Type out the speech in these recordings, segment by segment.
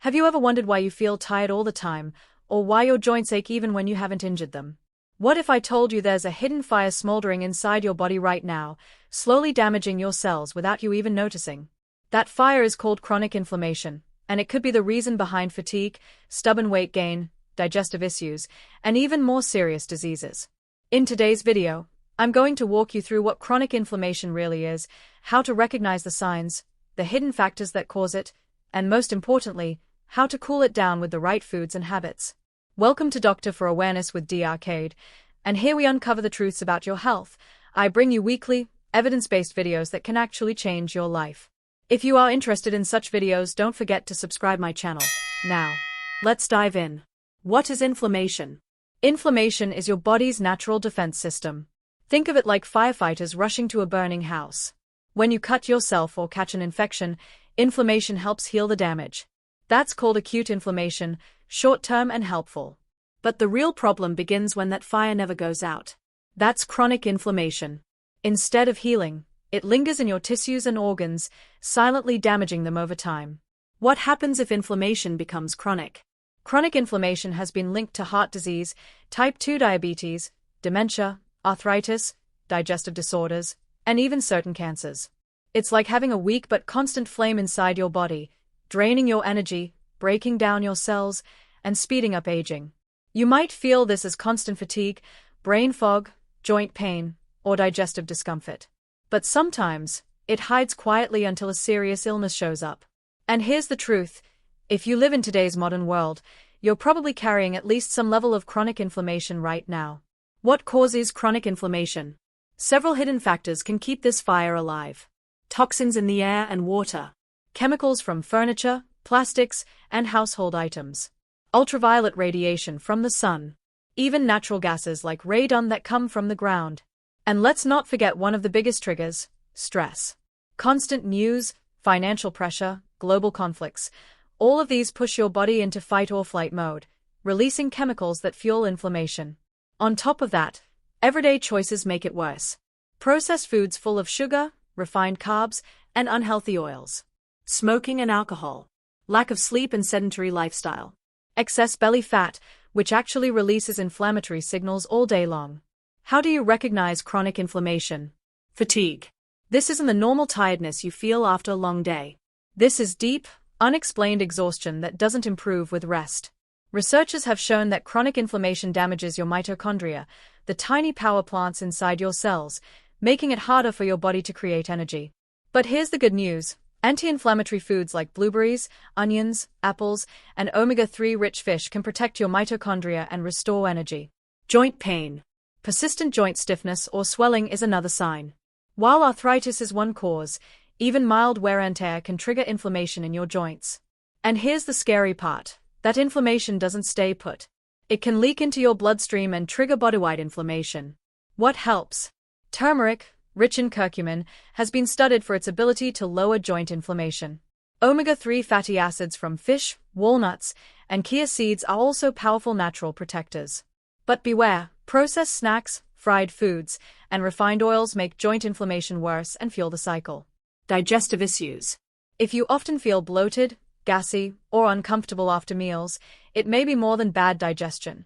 Have you ever wondered why you feel tired all the time, or why your joints ache even when you haven't injured them? What if I told you there's a hidden fire smoldering inside your body right now, slowly damaging your cells without you even noticing? That fire is called chronic inflammation, and it could be the reason behind fatigue, stubborn weight gain, digestive issues, and even more serious diseases. In today's video, I'm going to walk you through what chronic inflammation really is, how to recognize the signs, the hidden factors that cause it, and most importantly, how to cool it down with the right foods and habits. Welcome to Doctor for Awareness with Dr. Kade, and here we uncover the truths about your health. I bring you weekly, evidence-based videos that can actually change your life. If you are interested in such videos, don't forget to subscribe my channel. Now, let's dive in. What is inflammation? Inflammation is your body's natural defense system. Think of it like firefighters rushing to a burning house. When you cut yourself or catch an infection, inflammation helps heal the damage. That's called acute inflammation, short-term and helpful. But the real problem begins when that fire never goes out. That's chronic inflammation. Instead of healing, it lingers in your tissues and organs, silently damaging them over time. What happens if inflammation becomes chronic? Chronic inflammation has been linked to heart disease, type 2 diabetes, dementia, arthritis, digestive disorders, and even certain cancers. It's like having a weak but constant flame inside your body, draining your energy, breaking down your cells, and speeding up aging. You might feel this as constant fatigue, brain fog, joint pain, or digestive discomfort. But sometimes, it hides quietly until a serious illness shows up. And here's the truth. If you live in today's modern world, you're probably carrying at least some level of chronic inflammation right now. What causes chronic inflammation? Several hidden factors can keep this fire alive. Toxins in the air and water. Chemicals from furniture, plastics, and household items. Ultraviolet radiation from the sun. Even natural gases like radon that come from the ground. And let's not forget one of the biggest triggers, stress. Constant news, financial pressure, global conflicts. All of these push your body into fight or flight mode, releasing chemicals that fuel inflammation. On top of that, everyday choices make it worse. Processed foods full of sugar, refined carbs, and unhealthy oils. Smoking and alcohol. Lack of sleep and sedentary lifestyle. Excess belly fat, which actually releases inflammatory signals all day long. How do you recognize chronic inflammation? Fatigue. This isn't the normal tiredness you feel after a long day. This is deep, unexplained exhaustion that doesn't improve with rest. Researchers have shown that chronic inflammation damages your mitochondria, the tiny power plants inside your cells, making it harder for your body to create energy. But here's the good news. Anti-inflammatory foods like blueberries, onions, apples, and omega-3 rich fish can protect your mitochondria and restore energy. Joint pain. Persistent joint stiffness or swelling is another sign. While arthritis is one cause, even mild wear and tear can trigger inflammation in your joints. And here's the scary part. That inflammation doesn't stay put. It can leak into your bloodstream and trigger bodywide inflammation. What helps? Turmeric, rich in curcumin, has been studied for its ability to lower joint inflammation. Omega-3 fatty acids from fish, walnuts, and chia seeds are also powerful natural protectors. But beware, processed snacks, fried foods, and refined oils make joint inflammation worse and fuel the cycle. Digestive issues. If you often feel bloated, gassy, or uncomfortable after meals, it may be more than bad digestion.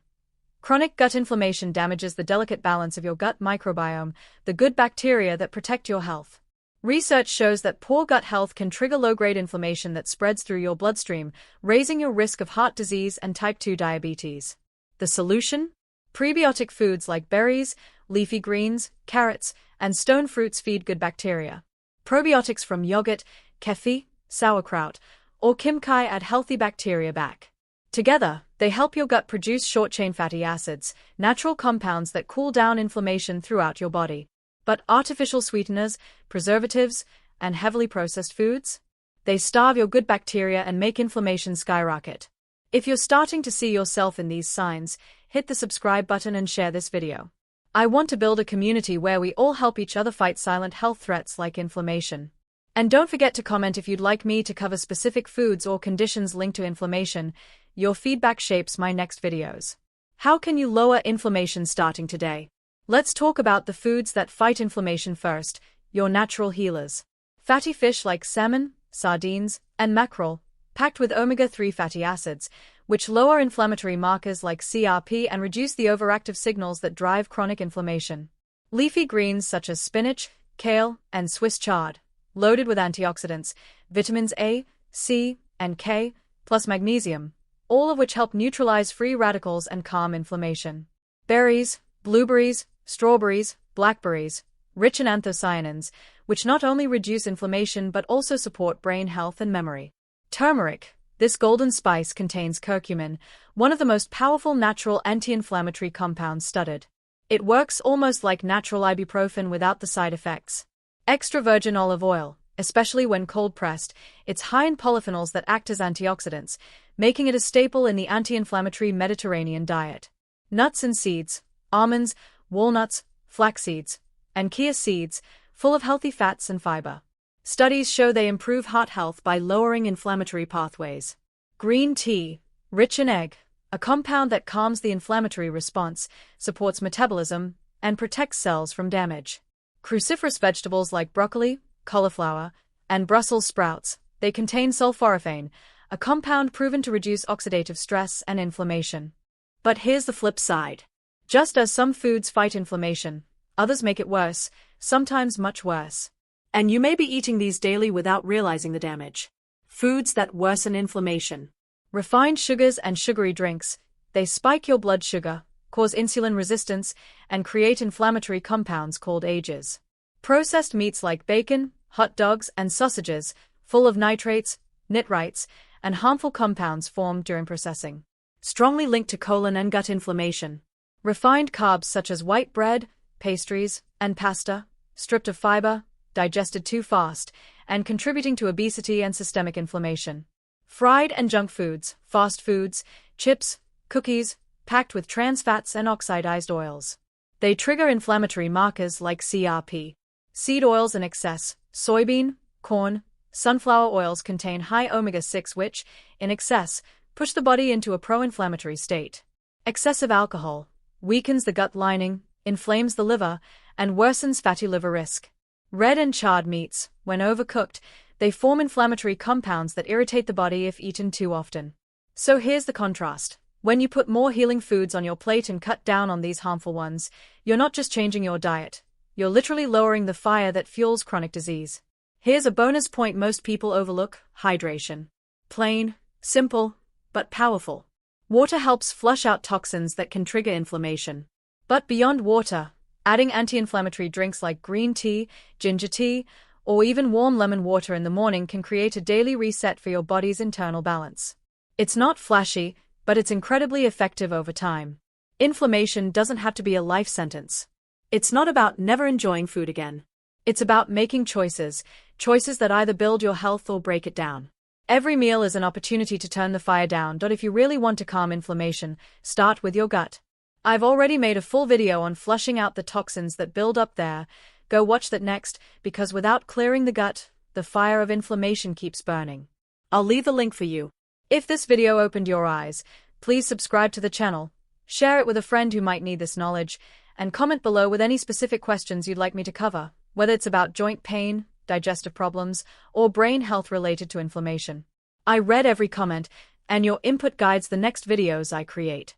Chronic gut inflammation damages the delicate balance of your gut microbiome, the good bacteria that protect your health. Research shows that poor gut health can trigger low-grade inflammation that spreads through your bloodstream, raising your risk of heart disease and type 2 diabetes. The solution? Prebiotic foods like berries, leafy greens, carrots, and stone fruits feed good bacteria. Probiotics from yogurt, kefir, sauerkraut, or kimchi add healthy bacteria back. Together, they help your gut produce short-chain fatty acids, natural compounds that cool down inflammation throughout your body. But artificial sweeteners, preservatives, and heavily processed foods? They starve your good bacteria and make inflammation skyrocket. If you're starting to see yourself in these signs, hit the subscribe button and share this video. I want to build a community where we all help each other fight silent health threats like inflammation. And don't forget to comment if you'd like me to cover specific foods or conditions linked to inflammation. Your feedback shapes my next videos. How can you lower inflammation starting today? Let's talk about the foods that fight inflammation first, your natural healers. Fatty fish like salmon, sardines, and mackerel, packed with omega-3 fatty acids, which lower inflammatory markers like CRP and reduce the overactive signals that drive chronic inflammation. Leafy greens such as spinach, kale, and Swiss chard, loaded with antioxidants, vitamins A, C, and K, plus magnesium, all of which help neutralize free radicals and calm inflammation. Berries, blueberries, strawberries, blackberries, rich in anthocyanins, which not only reduce inflammation but also support brain health and memory. Turmeric. This golden spice contains curcumin, one of the most powerful natural anti-inflammatory compounds studied. It works almost like natural ibuprofen without the side effects. Extra virgin olive oil, especially when cold-pressed, it's high in polyphenols that act as antioxidants, making it a staple in the anti-inflammatory Mediterranean diet. Nuts and seeds, almonds, walnuts, flax seeds, and chia seeds, full of healthy fats and fiber. Studies show they improve heart health by lowering inflammatory pathways. Green tea, rich in egg, a compound that calms the inflammatory response, supports metabolism, and protects cells from damage. Cruciferous vegetables like broccoli, cauliflower, and Brussels sprouts, they contain sulforaphane, a compound proven to reduce oxidative stress and inflammation. But here's the flip side. Just as some foods fight inflammation, others make it worse, sometimes much worse. And you may be eating these daily without realizing the damage. Foods that worsen inflammation. Refined sugars and sugary drinks, they spike your blood sugar, cause insulin resistance, and create inflammatory compounds called AGEs. Processed meats like bacon, hot dogs, and sausages, full of nitrates, nitrites, and harmful compounds formed during processing. Strongly linked to colon and gut inflammation. Refined carbs such as white bread, pastries, and pasta, stripped of fiber, digested too fast, and contributing to obesity and systemic inflammation. Fried and junk foods, fast foods, chips, cookies, packed with trans fats and oxidized oils. They trigger inflammatory markers like CRP. Seed oils in excess, soybean, corn, sunflower oils contain high omega-6 which, in excess, push the body into a pro-inflammatory state. Excessive alcohol weakens the gut lining, inflames the liver, and worsens fatty liver risk. Red and charred meats, when overcooked, they form inflammatory compounds that irritate the body if eaten too often. So here's the contrast. When you put more healing foods on your plate and cut down on these harmful ones, you're not just changing your diet, you're literally lowering the fire that fuels chronic disease. Here's a bonus point most people overlook: hydration. Plain, simple, but powerful. Water helps flush out toxins that can trigger inflammation. But beyond water, adding anti-inflammatory drinks like green tea, ginger tea, or even warm lemon water in the morning can create a daily reset for your body's internal balance. It's not flashy, but it's incredibly effective over time. Inflammation doesn't have to be a life sentence. It's not about never enjoying food again. It's about making choices that either build your health or break it down. Every meal is an opportunity to turn the fire down. If you really want to calm inflammation, start with your gut. I've already made a full video on flushing out the toxins that build up there. Go watch that next, because without clearing the gut, the fire of inflammation keeps burning. I'll leave the link for you. If this video opened your eyes, please subscribe to the channel, share it with a friend who might need this knowledge, and comment below with any specific questions you'd like me to cover, whether it's about joint pain, digestive problems, or brain health related to inflammation. I read every comment, and your input guides the next videos I create.